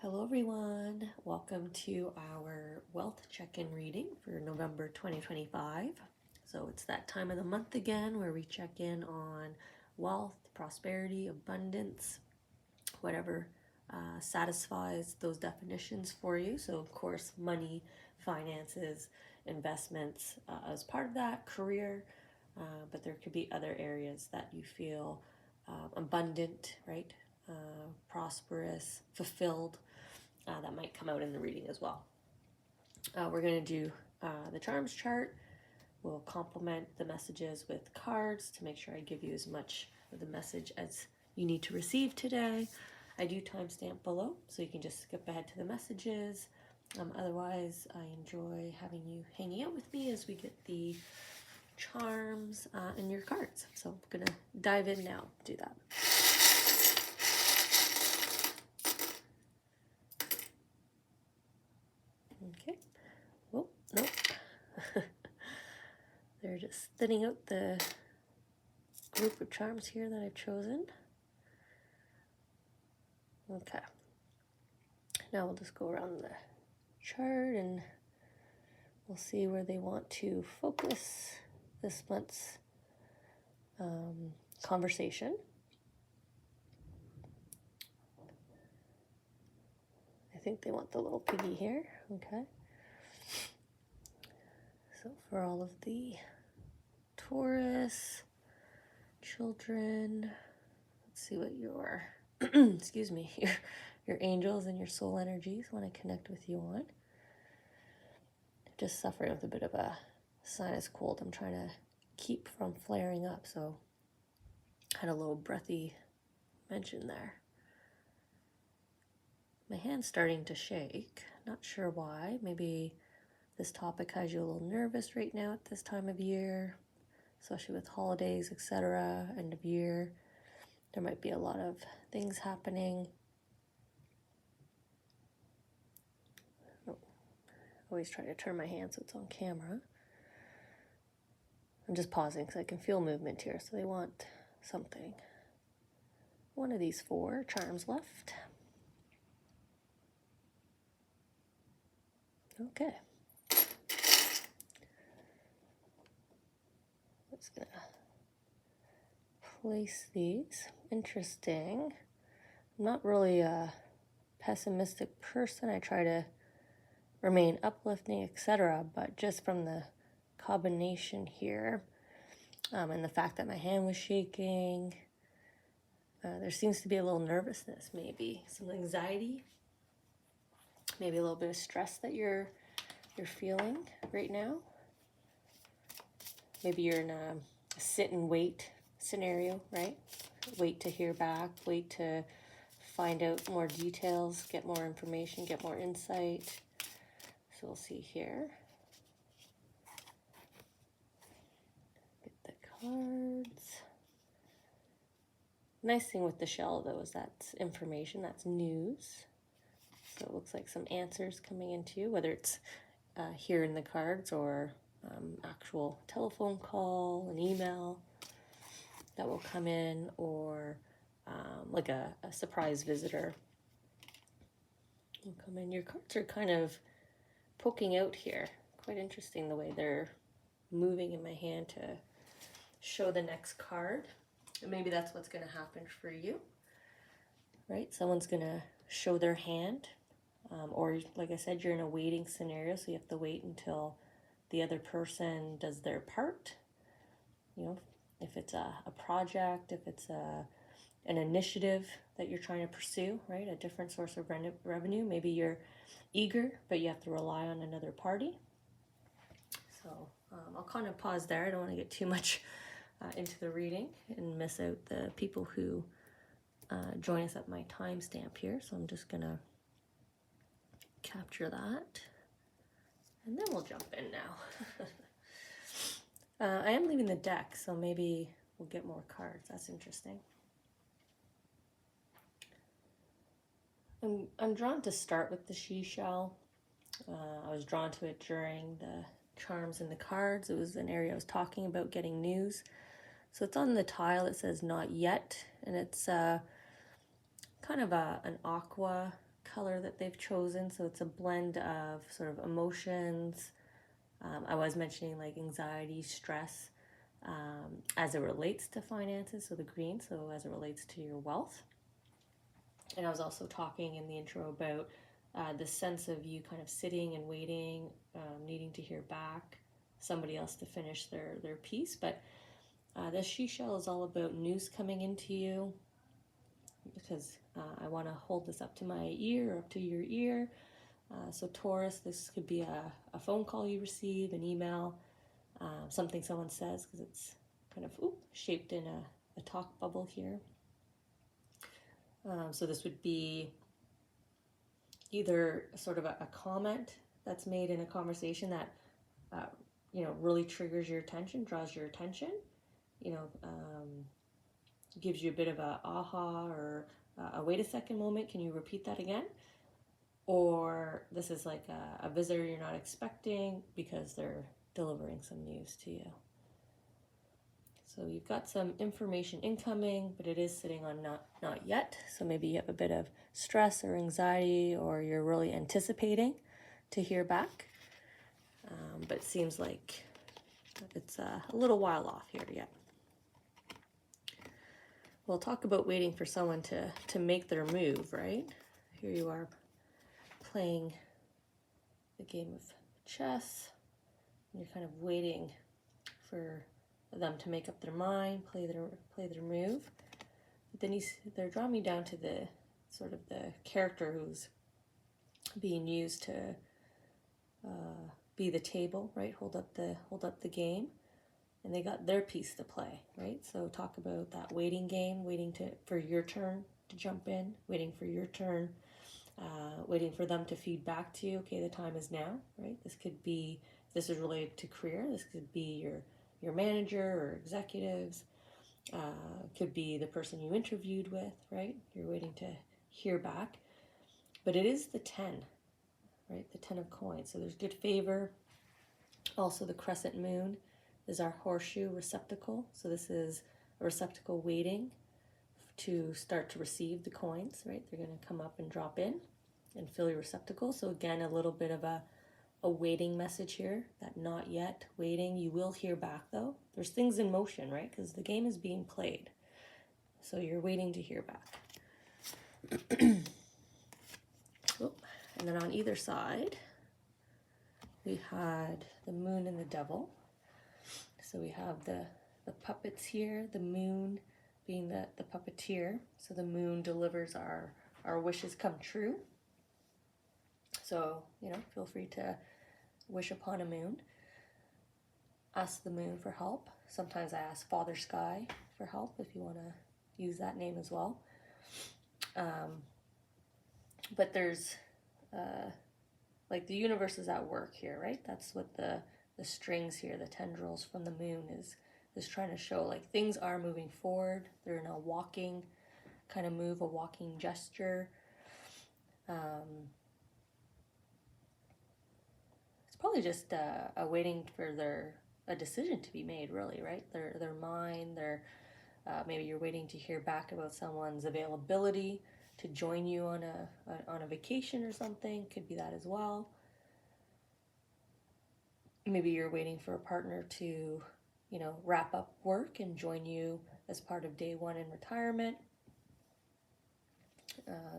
Hello everyone, welcome to our wealth check-in reading for November 2025. So it's that time of the month again where we check in on wealth, prosperity, abundance, whatever satisfies those definitions for you. So of course, money, finances, investments as part of that, career, but there could be other areas that you feel abundant, right? Prosperous, fulfilled, that might come out in the reading as well. We're going to do the charms chart. We'll complement the messages with cards to make sure I give you as much of the message as you need to receive today. I do timestamp below, so you can just skip ahead to the messages. Otherwise, I enjoy having you hanging out with me as we get the charms and your cards. So I'm going to dive in now, do that. Okay. Oh, nope. They're just thinning out the group of charms here that I've chosen. Okay. Now we'll just go around the chart and we'll see where they want to focus this month's conversation. I think they want the little piggy here. Okay. So for all of the Taurus children, let's see what your excuse me, your angels and your soul energies want to connect with you on. Just suffering with a bit of a sinus cold. I'm trying to keep from flaring up, so I had a little breathy mention there. My hand's starting to shake. Not sure why. Maybe this topic has you a little nervous right now at this time of year, especially with holidays, etc., end of year. There might be a lot of things happening. Oh, always try to turn my hand so it's on camera. I'm just pausing because I can feel movement here, so they want something. One of these 4 charms left. Okay. Just gonna place these. Interesting. I'm not really a pessimistic person. I try to remain uplifting, etc. But just from the combination here, and the fact that my hand was shaking, there seems to be a little nervousness, maybe some anxiety, maybe a little bit of stress that you're feeling right now. Maybe you're in a sit and wait scenario, right? Wait to hear back, wait to find out more details, get more information, get more insight. So we'll see here. Get the cards. Nice thing with the shell, though, is that's information, that's news. So it looks like some answers coming into you, whether it's here in the cards or actual telephone call, an email that will come in, or like a surprise visitor will come in. Your cards are kind of poking out here. Quite interesting the way they're moving in my hand to show the next card. And maybe that's what's going to happen for you, right? Someone's going to show their hand, or like I said, you're in a waiting scenario, so you have to wait until the other person does their part. You know, if it's a project, if it's an initiative that you're trying to pursue, right? A different source of revenue. Maybe you're eager, but you have to rely on another party. So I'll kind of pause there. I don't want to get too much into the reading and miss out the people who join us at my timestamp here. So I'm just going to capture that. And then we'll jump in now. I am leaving the deck, so maybe we'll get more cards. That's interesting. I'm drawn to start with the she shell. I was drawn to it during the charms and the cards. It was an area I was talking about getting news. So it's on the tile. It says not yet, and it's kind of an aqua color that they've chosen. So it's a blend of sort of emotions. I was mentioning like anxiety, stress, as it relates to finances, so the green, so as it relates to your wealth. And I was also talking in the intro about the sense of you kind of sitting and waiting, needing to hear back somebody else to finish their piece. But this seashell is all about news coming into you, because I want to hold this up to my ear, up to your ear. So Taurus, this could be a phone call you receive, an email, something someone says, because it's kind of shaped in a talk bubble here. So this would be either sort of a comment that's made in a conversation that really triggers your attention, draws your attention, gives you a bit of a aha or a wait a second moment, can you repeat that again? Or this is like a visitor you're not expecting because they're delivering some news to you. So you've got some information incoming, but it is sitting on not yet. So maybe you have a bit of stress or anxiety, or you're really anticipating to hear back. But it seems like it's a little while off here yet. We'll talk about waiting for someone to make their move, right? Here you are playing the game of chess. And you're kind of waiting for them to make up their mind, play their move. But then they're drawing me down to the sort of the character who's being used to be the table, right? Hold up the game, and they got their piece to play, right? So talk about that waiting game, waiting for your turn to jump in, waiting for your turn, waiting for them to feed back to you. Okay, the time is now, right? This could be, this is related to career. This could be your manager or executives. Could be the person you interviewed with, right? You're waiting to hear back. But it is the 10, right? The 10 of coins. So there's good favor. Also, the crescent moon is our horseshoe receptacle. So this is a receptacle waiting to start to receive the coins, right? They're going to come up and drop in and fill your receptacle. So again, a little bit of a waiting message here, that not yet, waiting. You will hear back though. There's things in motion, right? Because the game is being played. So you're waiting to hear back. And then on either side, we had the moon and the devil. So we have the puppets here, the moon being the puppeteer. So the moon delivers our wishes come true. So, feel free to wish upon a moon. Ask the moon for help. Sometimes I ask Father Sky for help if you want to use that name as well. But there's, like the universe is at work here, right? That's what the strings here, the tendrils from the moon is trying to show. Like things are moving forward. They're in a walking kind of move, a walking gesture. It's probably just waiting for a decision to be made, really, right? Their mind, maybe you're waiting to hear back about someone's availability to join you on a vacation or something. Could be that as well. Maybe you're waiting for a partner to, wrap up work and join you as part of day one in retirement.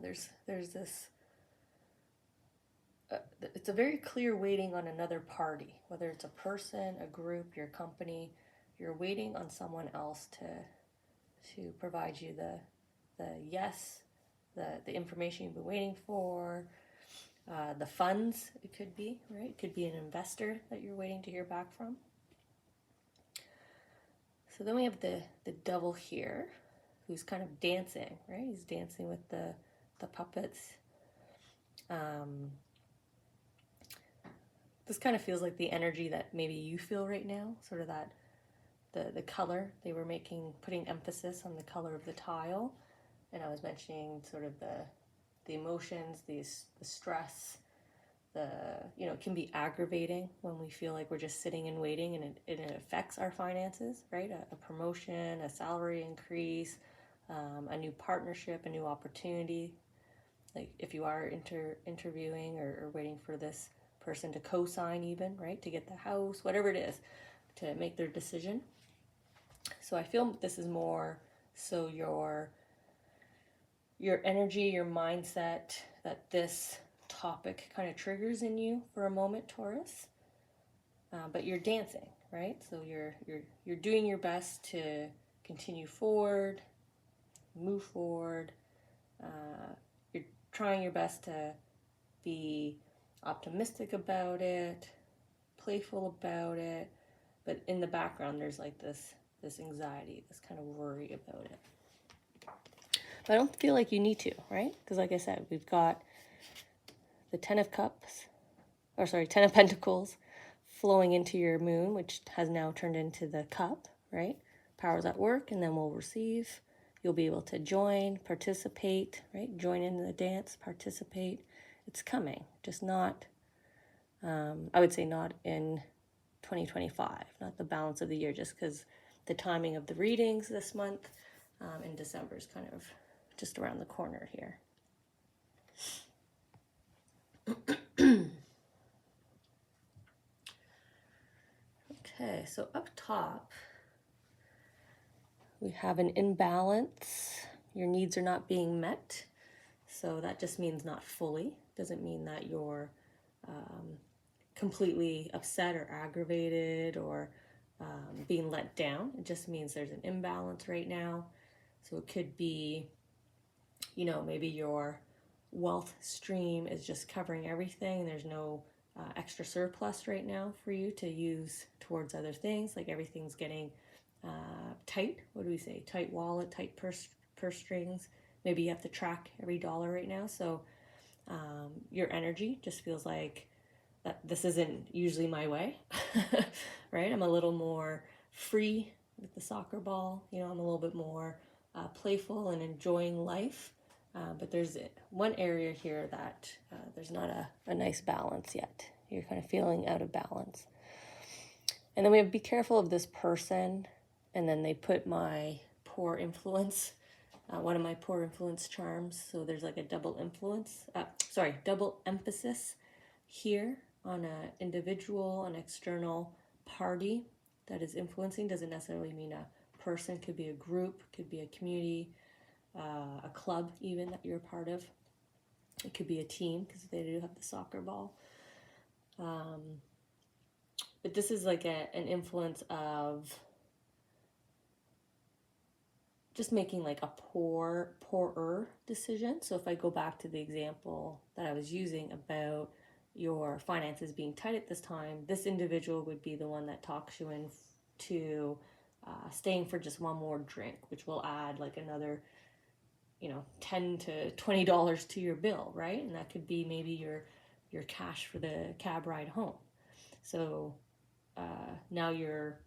There's this. It's a very clear waiting on another party, whether it's a person, a group, your company. You're waiting on someone else to provide you the yes, the information you've been waiting for, the funds. It could be, right? It could be an investor that you're waiting to hear back from. So then we have the devil here, who's kind of dancing, right? He's dancing with the puppets. This kind of feels like the energy that maybe you feel right now, sort of that, the color. They were putting emphasis on the color of the tile. And I was mentioning sort of the emotions, the stress, it can be aggravating when we feel like we're just sitting and waiting, and it affects our finances, right? A promotion, a salary increase, a new partnership, a new opportunity. like if you are interviewing or waiting for this person to co-sign even, right, to get the house, whatever it is, to make their decision. So I feel this is more so your energy, your mindset, that this topic kind of triggers in you for a moment, Taurus. But you're dancing, right? So you're doing your best to continue forward, move forward. You're trying your best to be optimistic about it, playful about it, but in the background there's like this anxiety, this kind of worry about it. But I don't feel like you need to, right? Because like I said, we've got the Ten of Pentacles flowing into your moon, which has now turned into the cup, right? Power's at work, and then we'll receive. You'll be able to join, participate, right? Join in the dance, participate. It's coming, just not, I would say not in 2025, not the balance of the year, just because the timing of the readings this month in December is kind of just around the corner here. Okay, so up top, we have an imbalance. Your needs are not being met. So that just means not fully. Doesn't mean that you're completely upset or aggravated or being let down. It just means there's an imbalance right now. So it could be, you know, maybe your wealth stream is just covering everything. There's no extra surplus right now for you to use towards other things. Like everything's getting tight. What do we say? Tight wallet, tight purse strings. Maybe you have to track every dollar right now. So your energy just feels like that this isn't usually my way, right? I'm a little more free with the soccer ball. You know, I'm a little bit more playful and enjoying life. But there's one area here that there's not a nice balance yet. You're kind of feeling out of balance. And then we have to be careful of this person. And then they put my poor influence, one of my poor influence charms. So there's like a double emphasis here on an individual, an external party that is influencing. Doesn't necessarily mean a person, could be a group, could be a community, a club even that you're a part of. It could be a team because they do have the soccer ball. But this is like an influence of just making like a poorer decision. So if I go back to the example that I was using about your finances being tight at this time, this individual would be the one that talks you into staying for just one more drink, which will add like another, you know, $10 to $20 to your bill, right? And that could be maybe your cash for the cab ride home. So now you're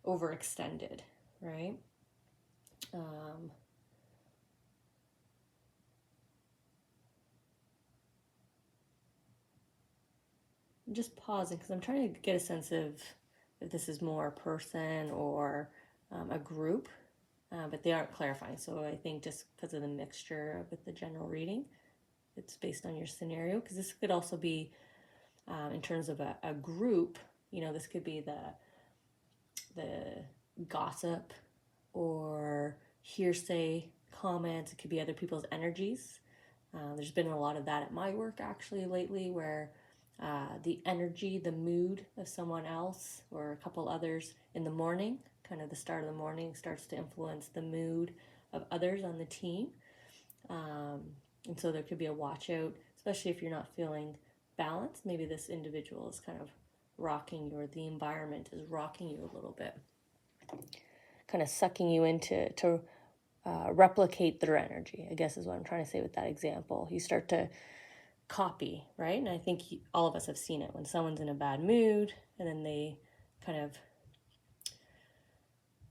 overextended, right? I'm just pausing because I'm trying to get a sense of if this is more a person or a group, but they aren't clarifying. So I think just because of the mixture with the general reading, it's based on your scenario, because this could also be in terms of a group. You know, this could be the gossip or hearsay comments. It could be other people's energies. There's been a lot of that at my work actually lately, where the energy, the mood of someone else or a couple others in the morning, kind of the start of the morning, starts to influence the mood of others on the team. And so there could be a watch out, especially if you're not feeling balanced. Maybe this individual is kind of rocking you, or the environment is rocking you a little bit, kind of sucking you into to replicate their energy, I guess is what I'm trying to say with that example. You start to copy, right? And I think all of us have seen it when someone's in a bad mood and then they kind of,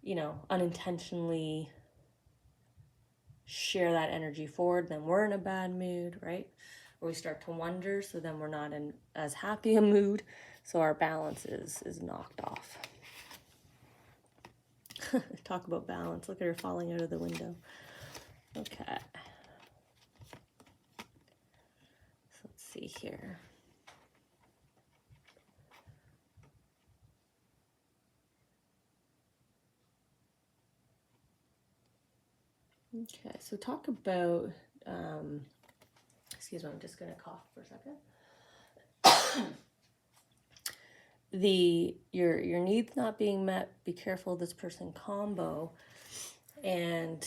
you know, unintentionally share that energy forward, then we're in a bad mood, right? Or we start to wonder, so then we're not in as happy a mood, so our balance is knocked off. Talk about balance. Look at her falling out of the window. Okay. here. Okay, so talk about, excuse me, I'm just going to cough for a second. Your needs not being met, be careful of this person combo, and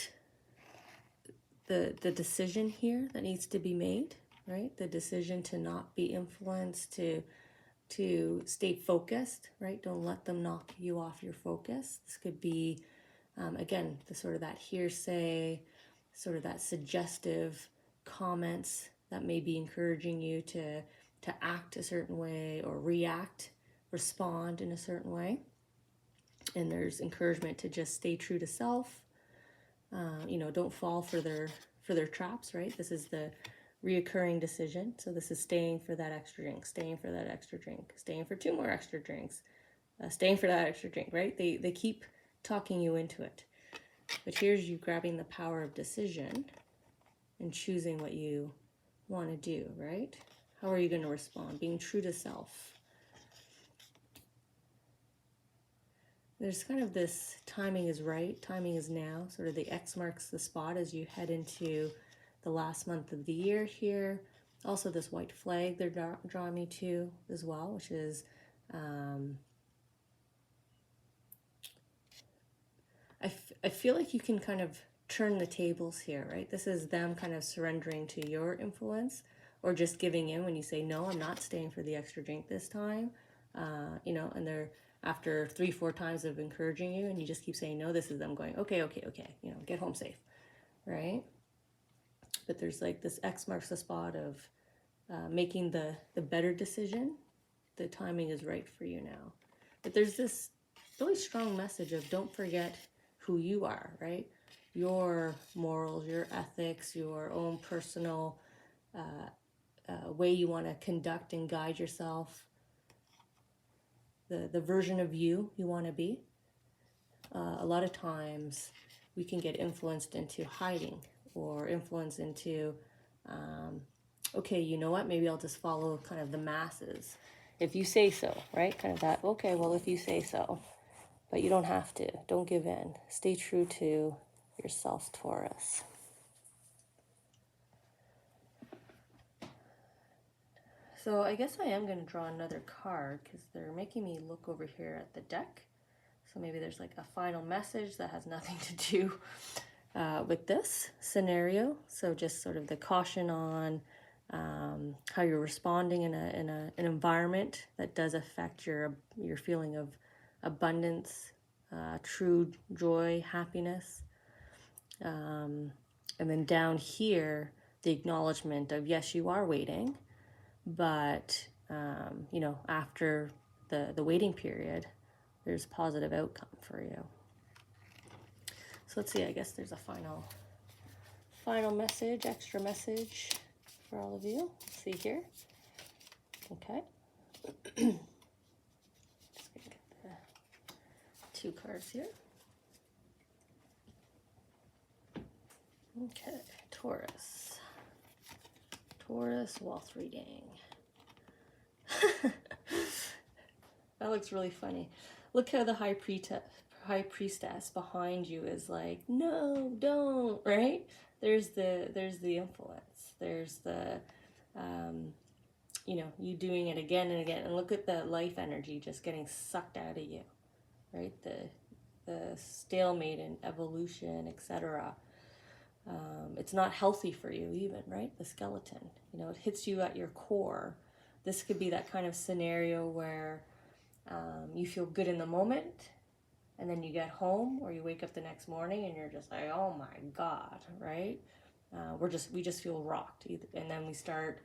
the decision here that needs to be made, right? The decision to not be influenced, to stay focused, right? Don't let them knock you off your focus. This could be, again, the sort of that hearsay, sort of that suggestive comments that may be encouraging you to act a certain way or respond in a certain way. And there's encouragement to just stay true to self. Don't fall for their traps, right? This is the reoccurring decision. So this is staying for that extra drink, staying for that extra drink, staying for 2 more extra drinks, staying for that extra drink, right? They keep talking you into it. But here's you grabbing the power of decision and choosing what you want to do, right? How are you going to respond? Being true to self. There's kind of this timing is right, timing is now, sort of the X marks the spot as you head into the last month of the year here. Also this white flag they're drawing me to as well, which is, I feel like you can kind of turn the tables here, right? This is them kind of surrendering to your influence or just giving in when you say, no, I'm not staying for the extra drink this time, and they're, after 3-4 times of encouraging you and you just keep saying no, this is them going, okay, get home safe, right? But there's like this X marks the spot of making the better decision. The timing is right for you now. But there's this really strong message of don't forget who you are, right? Your morals, your ethics, your own personal way you want to conduct and guide yourself, the version of you want to be. A lot of times we can get influenced into hiding or influenced into, okay, you know what, maybe I'll just follow kind of the masses. If you say so, right? Kind of that, okay, well, if you say so. But you don't have to. Don't give in. Stay true to yourself, Taurus. So I guess I am going to draw another card because they're making me look over here at the deck. So maybe there's like a final message that has nothing to do with this scenario. So just sort of the caution on how you're responding in an environment that does affect your feeling of abundance, true joy, happiness. And then down here, the acknowledgement of, yes, you are waiting, but, after the waiting period, there's positive outcome for you. So let's see, I guess there's a final message, extra message for all of you. Let's see here. Okay. Just gonna get the 2 cards here. Okay, Taurus wealth reading. That looks really funny. Look how the high priestess behind you is like, no, don't, right? There's the influence. There's the, you doing it again and again. And look at the life energy just getting sucked out of you, right? The stalemate and evolution, etc. It's not healthy for you even, right? The skeleton, it hits you at your core. This could be that kind of scenario where you feel good in the moment, and then you get home or you wake up the next morning and you're just like, oh my God, right? We just feel rocked. And then we start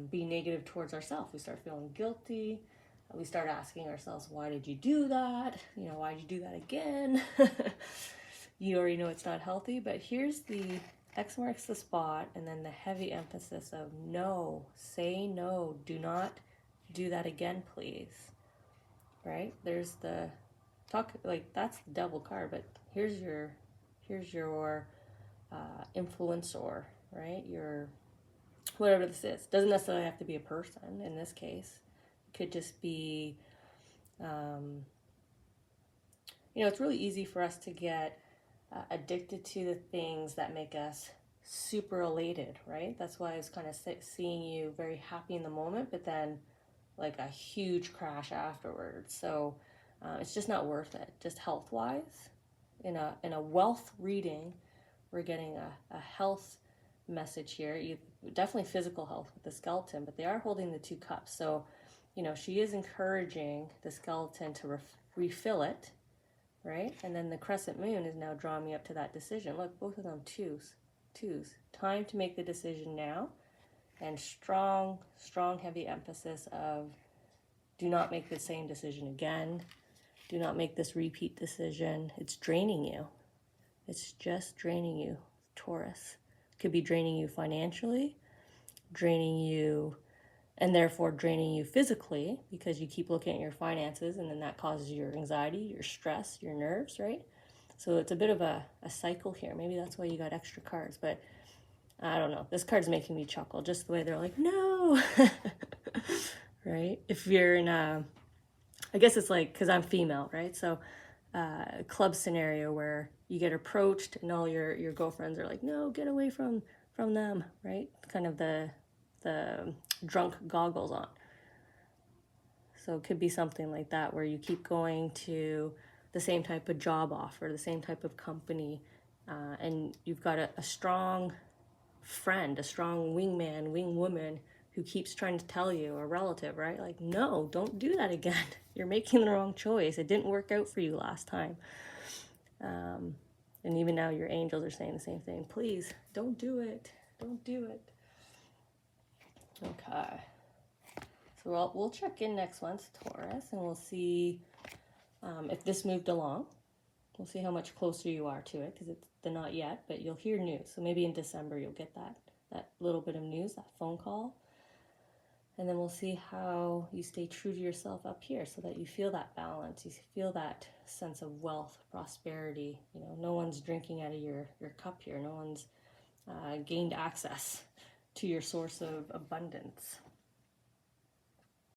being negative towards ourselves. We start feeling guilty. We start asking ourselves, why did you do that? Why did you do that again? You already know it's not healthy, but here's the X marks the spot, and then the heavy emphasis of no, say no, do not do that again, please. Right? There's the that's the devil card, but here's your influencer, right? Your whatever this is. Doesn't necessarily have to be a person in this case. It could just be, it's really easy for us to get addicted to the things that make us super elated, right? That's why I was kind of seeing you very happy in the moment, but then like a huge crash afterwards. So it's just not worth it. Just health wise, in a wealth reading, we're getting a health message here. Definitely physical health with the skeleton, but they are holding the 2 cups. So, she is encouraging the skeleton to refill it, right? And then the crescent moon is now drawing me up to that decision. Look, both of them twos. Time to make the decision now. And strong, heavy emphasis of do not make the same decision again. Do not make this repeat decision. It's draining you. It's just draining you, Taurus. It could be draining you financially, draining you, and therefore draining you physically because you keep looking at your finances and then that causes your anxiety, your stress, your nerves, right? So it's a bit of a cycle here. Maybe that's why you got extra cards, but I don't know. This card's making me chuckle just the way they're like, no, right? If you're in I guess it's like, because I'm female, right? So a club scenario where you get approached and all your girlfriends are like, no, get away from them, right? Kind of the drunk goggles on. So it could be something like that where you keep going to the same type of job offer, the same type of company, and you've got a strong friend, a strong wingman, wingwoman who keeps trying to tell you, a relative, right? Like, no, don't do that again. You're making the wrong choice. It didn't work out for you last time. And even now your angels are saying the same thing. Please, don't do it. Don't do it. Okay. So we'll check in next month, Taurus, and we'll see if this moved along. We'll see how much closer you are to it, because it's the not yet, but you'll hear news. So maybe in December you'll get that little bit of news, that phone call. And then we'll see how you stay true to yourself up here so that you feel that balance. You feel that sense of wealth, prosperity. No one's drinking out of your cup here. No one's gained access to your source of abundance.